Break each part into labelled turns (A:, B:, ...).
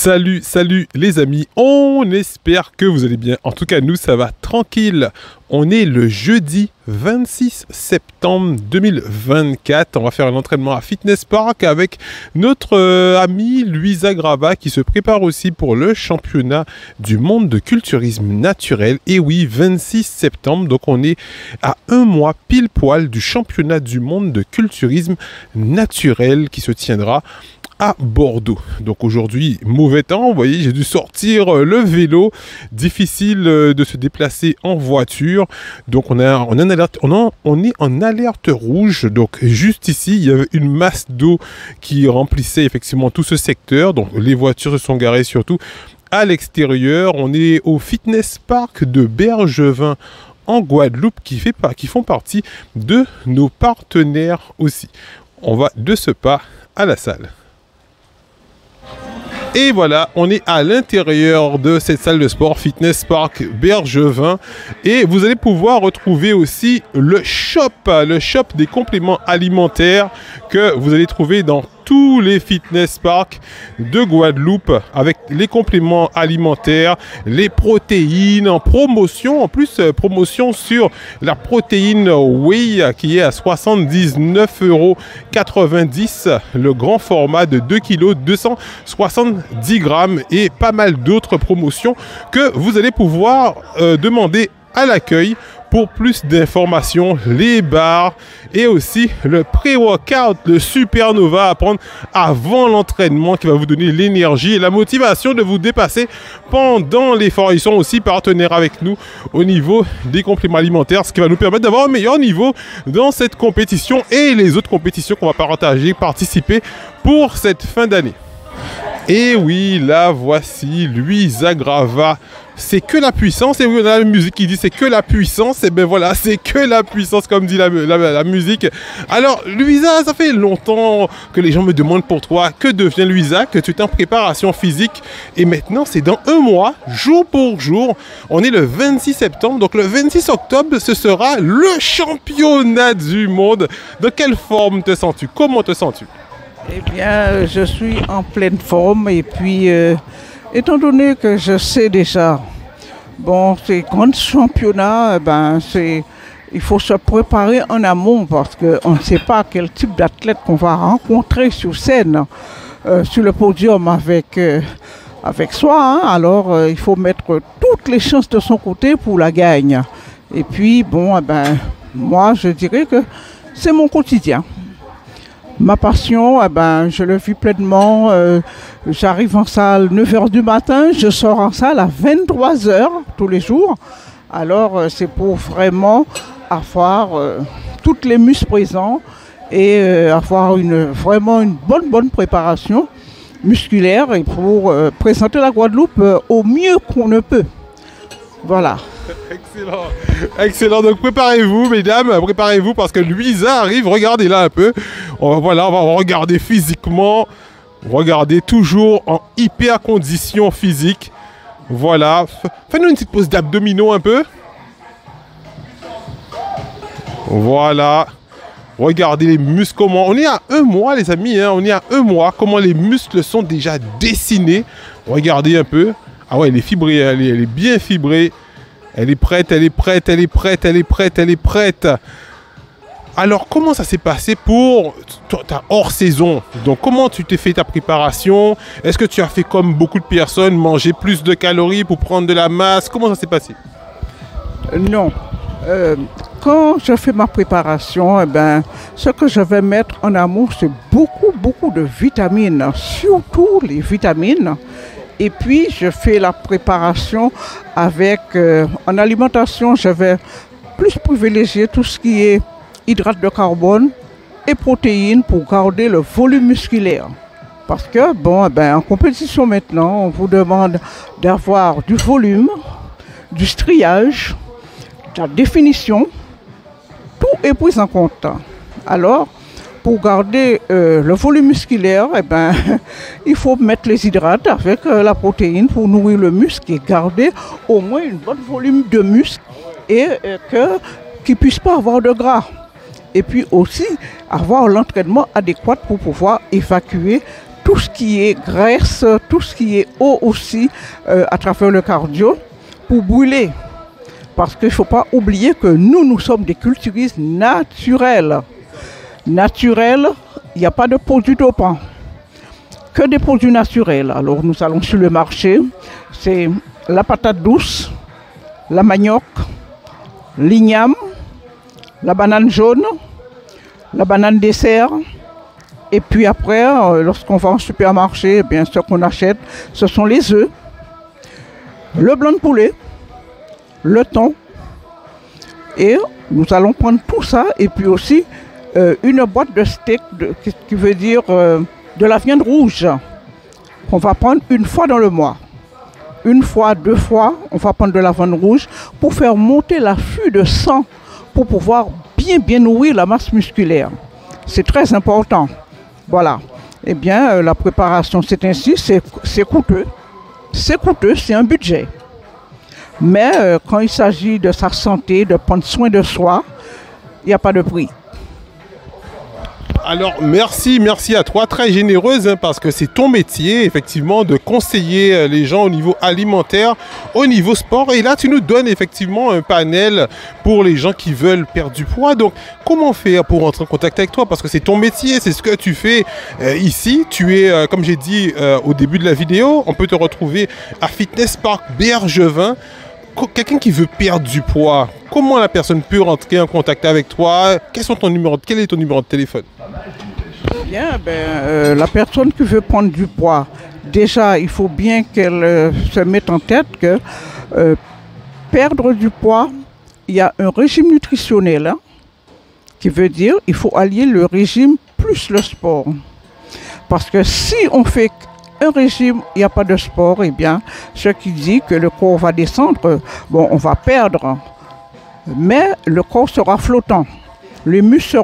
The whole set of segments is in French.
A: Salut, salut les amis, on espère que vous allez bien. En tout cas, nous, ça va tranquille. On est le jeudi 26 septembre 2024. On va faire un entraînement à Fitness Park avec notre amie Louisa Grava qui se prépare aussi pour le championnat du monde de culturisme naturel. Et oui, 26 septembre, donc on est à un mois pile poil du championnat du monde de culturisme naturel qui se tiendra à Bordeaux. Donc aujourd'hui, mauvais temps, vous voyez, j'ai dû sortir le vélo, difficile de se déplacer en voiture. Donc on est en alerte rouge. Donc juste ici, il y avait une masse d'eau qui remplissait effectivement tout ce secteur. Donc les voitures se sont garées surtout à l'extérieur. On est au Fitness Park de Bergevin en Guadeloupe qui font partie de nos partenaires aussi. On va de ce pas à la salle. Et voilà, on est à l'intérieur de cette salle de sport Fitness Park Bergevin et vous allez pouvoir retrouver aussi le shop des compléments alimentaires que vous allez trouver dans tous les fitness parks de Guadeloupe avec les compléments alimentaires, les protéines en promotion, en plus promotion sur la protéine whey qui est à 79,90 €, le grand format de 2 kg, 270 grammes et pas mal d'autres promotions que vous allez pouvoir demander à l'accueil. Pour plus d'informations, les barres et aussi le pré-workout, le Supernova à prendre avant l'entraînement qui va vous donner l'énergie et la motivation de vous dépasser pendant l'effort. Ils sont aussi partenaires avec nous au niveau des compléments alimentaires, ce qui va nous permettre d'avoir un meilleur niveau dans cette compétition et les autres compétitions qu'on va participer pour cette fin d'année. Et oui, la voici, Louisa Grava. C'est que la puissance, et oui, on a la musique qui dit c'est que la puissance, et ben voilà, c'est que la puissance, comme dit la musique. Alors, Louisa, ça fait longtemps que les gens me demandent pour toi, que devient Louisa, que tu es en préparation physique, et maintenant, c'est dans un mois, jour pour jour, on est le 26 septembre, donc le 26 octobre, ce sera le championnat du monde. De quelle forme te sens-tu? Comment te sens-tu?
B: Eh bien, je suis en pleine forme, et puis... étant donné que je sais déjà, bon, ces grands championnats, il faut se préparer en amont parce qu'on ne sait pas quel type d'athlète qu'on va rencontrer sur scène, sur le podium avec soi. Hein. Alors, il faut mettre toutes les chances de son côté pour la gagne. Et puis, bon, moi, je dirais que c'est mon quotidien. Ma passion, je le vis pleinement. J'arrive en salle 9 h du matin, je sors en salle à 23 h tous les jours. Alors, c'est pour vraiment avoir toutes les muscles présents et avoir vraiment une bonne préparation musculaire et pour présenter la Guadeloupe au mieux qu'on ne peut. Voilà.
A: Excellent, excellent. Donc préparez-vous, mesdames, préparez-vous parce que Louisa arrive. Regardez là un peu. On va regarder physiquement. Regardez toujours en hyper condition physique. Voilà. Fais-nous une petite pause d'abdominaux un peu. Voilà. Regardez les muscles comment. On est à un mois, les amis. Hein, on est à un mois. Comment les muscles sont déjà dessinés. Regardez un peu. Ah ouais, elle est fibrée. Elle est bien fibrée. Elle est prête, elle est prête, elle est prête, elle est prête, elle est prête. Alors, comment ça s'est passé pour ta hors-saison? Donc, comment tu t'es fait ta préparation? Est-ce que tu as fait comme beaucoup de personnes, manger plus de calories pour prendre de la masse? Comment ça s'est passé?
B: Non. Quand je fais ma préparation, ce que je vais mettre en amont, c'est beaucoup de vitamines, surtout les vitamines. Et puis, je fais la préparation avec, en alimentation, je vais plus privilégier tout ce qui est hydrate de carbone et protéines pour garder le volume musculaire. Parce que, bon, en compétition maintenant, on vous demande d'avoir du volume, du striage, de la définition, tout est pris en compte. Alors, pour garder le volume musculaire, il faut mettre les hydrates avec la protéine pour nourrir le muscle et garder au moins un bon volume de muscle et qu'il ne puisse pas avoir de gras. Et puis aussi avoir l'entraînement adéquat pour pouvoir évacuer tout ce qui est graisse, tout ce qui est eau aussi à travers le cardio pour brûler. Parce qu'il ne faut pas oublier que nous sommes des culturistes naturels. Naturels, il n'y a pas de produits dopants, que des produits naturels. Alors nous allons sur le marché, c'est la patate douce, la manioc, l'igname, la banane jaune, la banane dessert. Et puis après, lorsqu'on va en supermarché, eh bien, ce qu'on achète, ce sont les œufs, le blanc de poulet, le thon. Et nous allons prendre tout ça et puis aussi une boîte de steak, qui veut dire de la viande rouge, qu'on va prendre une fois dans le mois. Une fois, 2 fois, on va prendre de la viande rouge pour faire monter l'afflux de sang, pour pouvoir bien nourrir la masse musculaire. C'est très important. Voilà. Eh bien, la préparation, c'est ainsi, c'est coûteux. C'est coûteux, c'est un budget. Mais quand il s'agit de sa santé, de prendre soin de soi, il n'y a pas de prix.
A: Alors, merci à toi, très généreuse, hein, parce que c'est ton métier, effectivement, de conseiller les gens au niveau alimentaire, au niveau sport. Et là, tu nous donnes effectivement un panel pour les gens qui veulent perdre du poids. Donc, comment faire pour entrer en contact avec toi? Parce que c'est ton métier, c'est ce que tu fais ici. Tu es, comme j'ai dit au début de la vidéo, on peut te retrouver à Fitness Park Bergevin. Quelqu'un qui veut perdre du poids, comment la personne peut rentrer en contact avec toi? Quel est ton numéro de téléphone?
B: Bien, la personne qui veut prendre du poids, déjà, il faut bien qu'elle se mette en tête que perdre du poids, il y a un régime nutritionnel, hein, qui veut dire qu'il faut allier le régime plus le sport. Parce que si on fait un régime, il n'y a pas de sport, eh bien, ce qui dit que le corps va descendre, bon, on va perdre, mais le corps sera flottant. Les muscles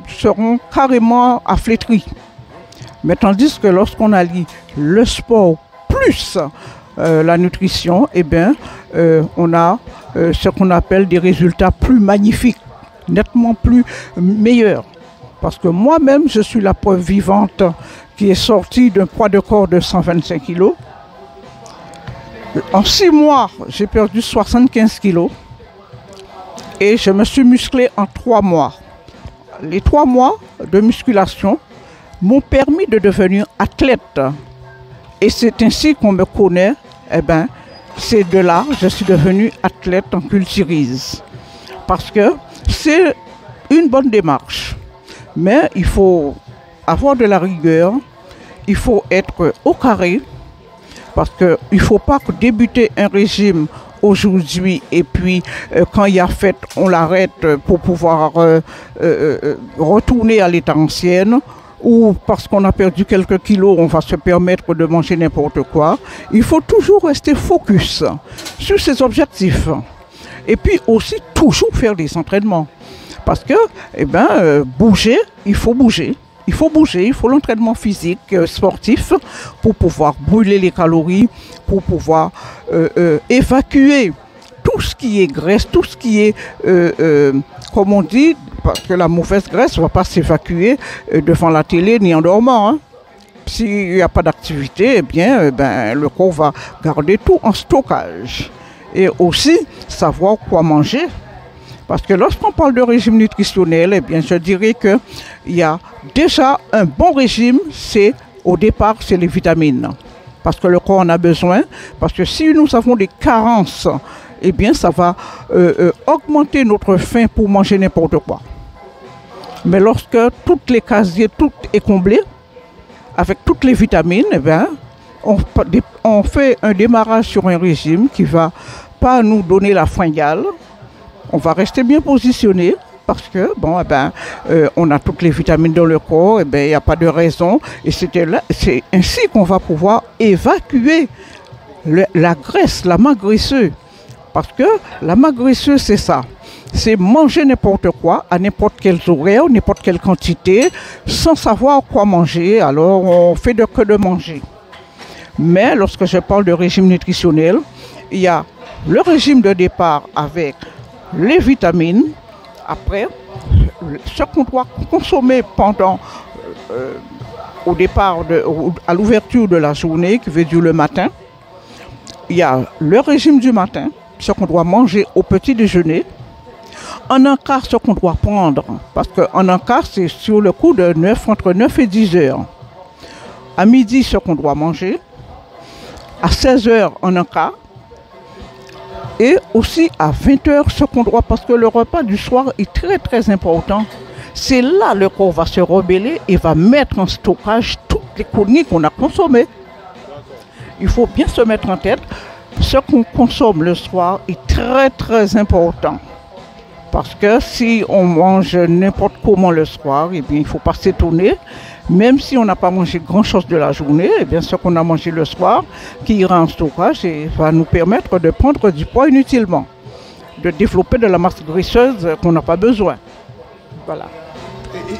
B: seront carrément afflétris. Mais tandis que lorsqu'on allie le sport plus la nutrition, eh bien, on a ce qu'on appelle des résultats plus magnifiques, nettement plus meilleurs. Parce que moi-même, je suis la preuve vivante qui est sortie d'un poids de corps de 125 kg. En 6 mois, j'ai perdu 75 kg et je me suis musclé en 3 mois. Les 3 mois de musculation m'ont permis de devenir athlète. Et c'est ainsi qu'on me connaît. Eh bien, c'est de là que je suis devenue athlète en culturisme. Parce que c'est une bonne démarche. Mais il faut avoir de la rigueur, il faut être au carré, parce qu'il ne faut pas débuter un régime aujourd'hui et puis quand il y a fête, on l'arrête pour pouvoir retourner à l'état ancien, ou parce qu'on a perdu quelques kilos, on va se permettre de manger n'importe quoi. Il faut toujours rester focus sur ses objectifs. Et puis aussi toujours faire des entraînements. Parce que, bouger, il faut bouger. Il faut bouger, il faut l'entraînement physique, sportif, pour pouvoir brûler les calories, pour pouvoir évacuer tout ce qui est graisse, tout ce qui est, comme on dit, parce que la mauvaise graisse ne va pas s'évacuer devant la télé ni en dormant. Hein. S'il n'y a pas d'activité, eh bien, le corps va garder tout en stockage. Et aussi, savoir quoi manger. Parce que lorsqu'on parle de régime nutritionnel, eh bien, je dirais qu'il y a déjà un bon régime, au départ, c'est les vitamines. Parce que le corps en a besoin. Parce que si nous avons des carences, eh bien, ça va augmenter notre faim pour manger n'importe quoi. Mais lorsque toutes les casiers, tout est comblé, avec toutes les vitamines, eh bien, on fait un démarrage sur un régime qui ne va pas nous donner la fringale. On va rester bien positionné parce que, on a toutes les vitamines dans le corps, il n'y a pas de raison. Et c'est ainsi qu'on va pouvoir évacuer la graisse, la masse graisseuse. Parce que la masse graisseuse, c'est ça. C'est manger n'importe quoi, à n'importe quel horaire, n'importe quelle quantité, sans savoir quoi manger. Alors, on fait que de manger. Mais lorsque je parle de régime nutritionnel, il y a le régime de départ avec les vitamines, après, ce qu'on doit consommer pendant au départ, à l'ouverture de la journée, qui veut dire le matin. Il y a le régime du matin, ce qu'on doit manger au petit déjeuner. En encart, ce qu'on doit prendre, parce qu'en encart, c'est sur le coup de 9, entre 9 et 10 heures. À midi, ce qu'on doit manger. À 16 heures, en encart. Et aussi à 20 heures, ce qu'on doit, parce que le repas du soir est très très important. C'est là le corps va se rebeller et va mettre en stockage toutes les conneries qu'on a consommées. Il faut bien se mettre en tête, ce qu'on consomme le soir est très très important. Parce que si on mange n'importe comment le soir, eh bien, il ne faut pas s'étonner. Même si on n'a pas mangé grand-chose de la journée, eh bien, ce qu'on a mangé le soir, qui ira en stockage, et va nous permettre de prendre du poids inutilement, de développer de la masse graisseuse qu'on n'a pas besoin. Voilà.
A: Et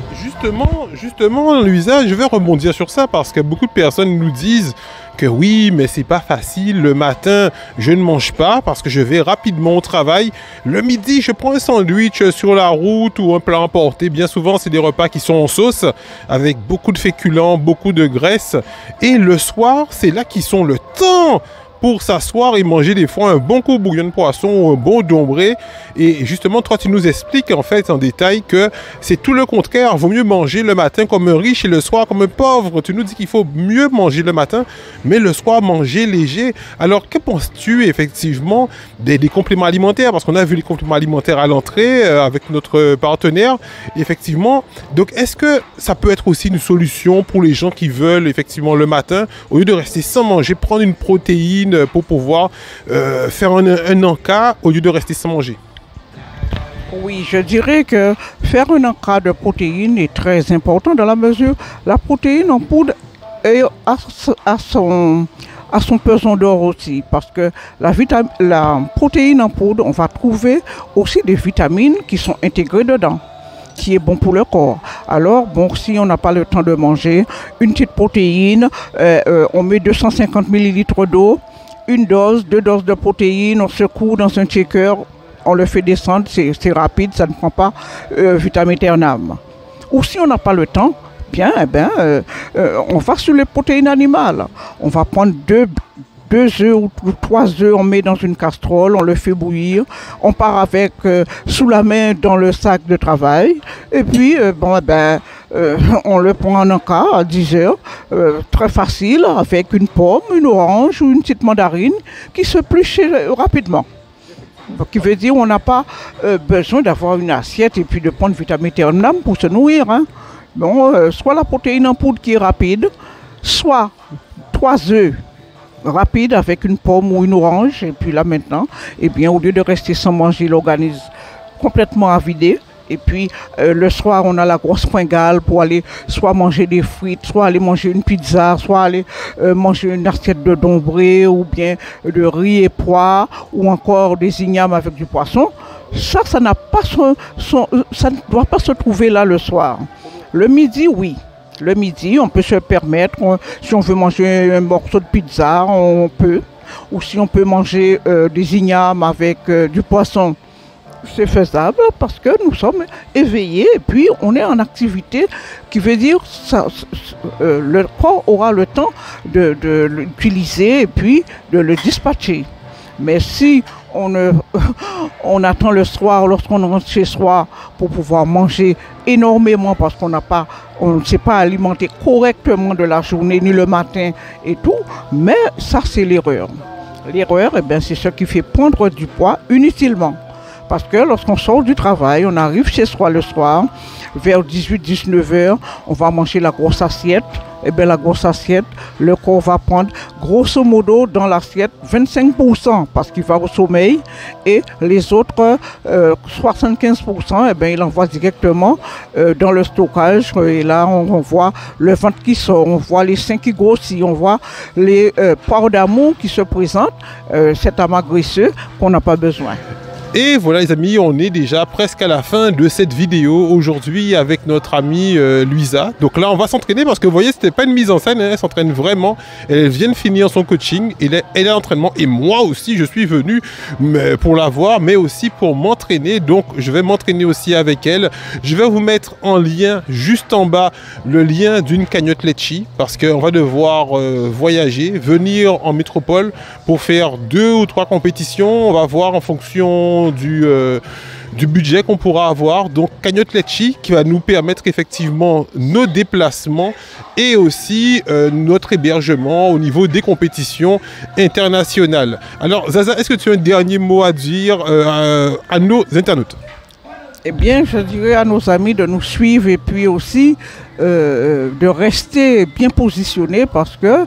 A: justement, Louisa, je vais rebondir sur ça parce que beaucoup de personnes nous disent que oui, mais c'est pas facile. Le matin, je ne mange pas parce que je vais rapidement au travail. Le midi, je prends un sandwich sur la route ou un plat emporté. Bien souvent, c'est des repas qui sont en sauce avec beaucoup de féculents, beaucoup de graisse. Et le soir, c'est là qu'ils sont le temps pour s'asseoir et manger des fois un bon coup de bouillon de poisson ou un bon dombré. Et justement, toi, tu nous expliques en fait en détail que c'est tout le contraire. Il vaut mieux manger le matin comme un riche et le soir comme un pauvre. Tu nous dis qu'il faut mieux manger le matin, mais le soir, manger léger. Alors, que penses-tu effectivement des compléments alimentaires? Parce qu'on a vu les compléments alimentaires à l'entrée avec notre partenaire. Effectivement, donc est-ce que ça peut être aussi une solution pour les gens qui veulent effectivement le matin, au lieu de rester sans manger, prendre une protéine pour pouvoir faire un encas au lieu de rester sans manger?
B: Oui, je dirais que faire un encas de protéines est très important dans la mesure la protéine en poudre est à son pesant d'or aussi, parce que la protéine en poudre, on va trouver aussi des vitamines qui sont intégrées dedans, qui est bon pour le corps. Alors, bon, si on n'a pas le temps de manger, une petite protéine, on met 250 ml d'eau, une dose, 2 doses de protéines, on secoue dans un shaker, on le fait descendre, c'est rapide, ça ne prend pas vitam aeternam. Ou si on n'a pas le temps, bien, on va sur les protéines animales. On va prendre 2 œufs ou 3 œufs, on met dans une casserole, on le fait bouillir, on part avec sous la main dans le sac de travail, et puis on le prend en encas à 10 heures, très facile, avec une pomme, une orange ou une petite mandarine qui se pluche rapidement. Ce qui veut dire qu'on n'a pas besoin d'avoir une assiette et puis de prendre vitam aeternam pour se nourrir. Hein. Bon, soit la protéine en poudre qui est rapide, soit 3 œufs rapides avec une pomme ou une orange. Et puis là maintenant, eh bien, au lieu de rester sans manger, l'organisme complètement avidé. Et puis le soir, on a la grosse fringale pour aller soit manger des frites, soit aller manger une pizza, soit aller manger une assiette de dombré ou bien de riz et pois ou encore des ignames avec du poisson. Ça n'a pas ça ne doit pas se trouver là le soir. Le midi, oui. Le midi, on peut se permettre, si on veut manger un morceau de pizza, on peut. Ou si on peut manger des ignames avec du poisson. C'est faisable parce que nous sommes éveillés et puis on est en activité, qui veut dire le corps aura le temps de l'utiliser et puis de le dispatcher. Mais si on attend le soir, lorsqu'on rentre chez soi, pour pouvoir manger énormément parce qu'on ne s'est pas alimenté correctement de la journée ni le matin et tout, mais ça c'est l'erreur. L'erreur, c'est ce qui fait prendre du poids inutilement. Parce que lorsqu'on sort du travail, on arrive chez soi le soir, vers 18-19 heures, on va manger la grosse assiette. Et bien la grosse assiette, le corps va prendre grosso modo dans l'assiette 25% parce qu'il va au sommeil. Et les autres 75%, il envoie directement dans le stockage. Et là, on voit le ventre qui sort, on voit les seins qui grossissent, on voit les poires d'amour qui se présentent, cet amas graisseux qu'on n'a pas besoin.
A: Et voilà les amis, on est déjà presque à la fin de cette vidéo aujourd'hui avec notre amie Luisa. Donc là on va s'entraîner parce que vous voyez c'était pas une mise en scène, elle s'entraîne vraiment. Elle vient de finir son coaching, elle est à l'entraînement et moi aussi je suis venu pour la voir mais aussi pour m'entraîner. Donc je vais m'entraîner aussi avec elle. Je vais vous mettre en lien juste en bas le lien d'une cagnotte Litchi parce qu'on va devoir voyager, venir en métropole pour faire 2 ou 3 compétitions. On va voir en fonction du budget qu'on pourra avoir. Donc cagnotte Litchi qui va nous permettre effectivement nos déplacements et aussi notre hébergement au niveau des compétitions internationales. Alors Zaza, est-ce que tu as un dernier mot à dire à nos internautes?
B: Eh bien, je dirais à nos amis de nous suivre et puis aussi de rester bien positionnés parce que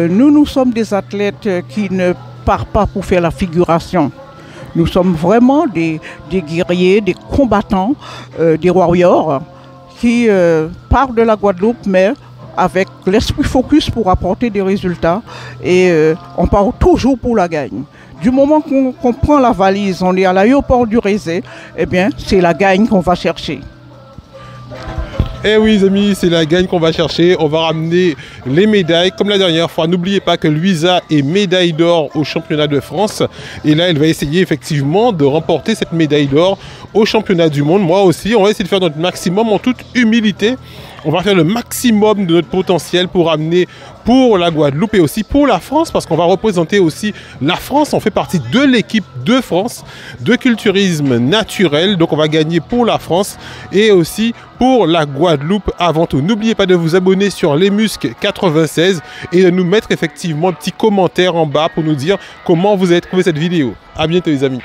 B: nous sommes des athlètes qui ne partent pas pour faire la figuration. Nous sommes vraiment des guerriers, des combattants, des warriors qui partent de la Guadeloupe, mais avec l'esprit focus pour apporter des résultats. Et on part toujours pour la gagne. Du moment qu'on prend la valise, on est à l'aéroport du Rézé, eh bien, c'est la gagne qu'on va chercher.
A: Eh oui les amis, c'est la gagne qu'on va chercher. On va ramener les médailles comme la dernière fois. N'oubliez pas que Luisa est médaille d'or au championnat de France. Et là, elle va essayer effectivement de remporter cette médaille d'or au championnat du monde. Moi aussi, on va essayer de faire notre maximum en toute humilité. On va faire le maximum de notre potentiel pour amener pour la Guadeloupe et aussi pour la France parce qu'on va représenter aussi la France. On fait partie de l'équipe de France de culturisme naturel. Donc on va gagner pour la France et aussi pour la Guadeloupe avant tout. N'oubliez pas de vous abonner sur Les Muscles 96 et de nous mettre effectivement un petit commentaire en bas pour nous dire comment vous avez trouvé cette vidéo. À bientôt les amis.